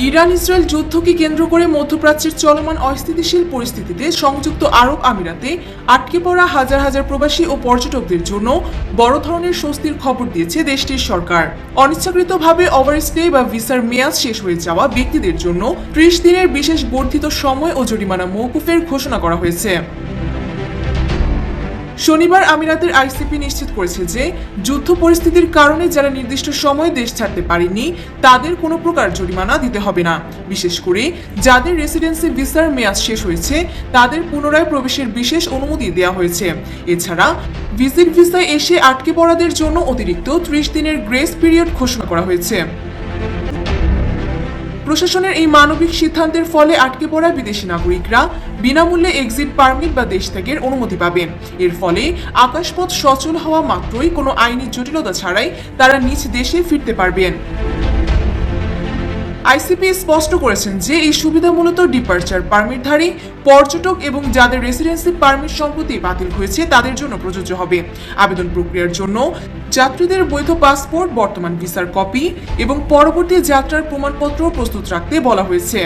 Iran Israel যুদ্ধকে কেন্দ্র করে মধ্যপ্রাচ্যের চলমান অস্থিতিশীল পরিস্থিতিতে সংযুক্ত আরব আমিরাতে আটকে পড়া হাজার হাজার প্রবাসী ও পর্যটকদের জন্য বড় ধরনের স্বস্তির খবর দিয়েছে দেশটির সরকার। অনিচ্ছাকৃতভাবে ওভারস্টে বা ভিসার মেয়াদ শেষ হয়ে যাওয়া ব্যক্তিদের জন্য 30 দিনের বিশেষ বর্ধিত সময় ও জরিমানা মওকুফের ঘোষণা করা হয়েছে। শনিবার আমিরাতের আইসিপি নিশ্চিত করেছে যে যুদ্ধ পরিস্থিতির কারণে যারা নির্দিষ্ট সময়ে দেশ ছাড়তে পারেনি তাদের কোনো প্রকার জরিমানা দিতে হবে না। বিশেষ করে যাদের রেসিডেন্সি ভিসার মেয়াদ শেষ হয়েছে তাদের পুনরায় প্রবেশের বিশেষ অনুমতি দেওয়া হয়েছে। এছাড়া ভিজিট ভিসায় এসে আটকে পড়াদের জন্য অতিরিক্ত 30 দিনের গ্রেস পিরিয়ড ঘোষণা করা হয়েছে। প্রশাসনের এই মানবিক সিদ্ধান্তের ফলে আটকে পড়া বিদেশি নাগরিকরা বিনামূল্যে এক্সিট পারমিট বা দেশ ত্যাগের অনুমতি পাবেন। এর ফলে আকাশপথ সচল হওয়া মাত্রই কোনো আইনি জটিলতা ছাড়াই তারা নিজ দেশে ফিরতে পারবেন। আইসিপি স্পষ্ট করেছেন যে এই সুবিধা মূলত ডিপার্চার পারমিটধারী পর্যটক এবং যাদের রেসিডেন্সি পারমিট সম্প্রতি বাতিল হয়েছে তাদের জন্য প্রযোজ্য হবে। আবেদন প্রক্রিয়ার জন্য যাত্রীদের বৈধ পাসপোর্ট, বর্তমান ভিসার কপি এবং পরবর্তী যাত্রার প্রমাণপত্র প্রস্তুত রাখতে বলা হয়েছে।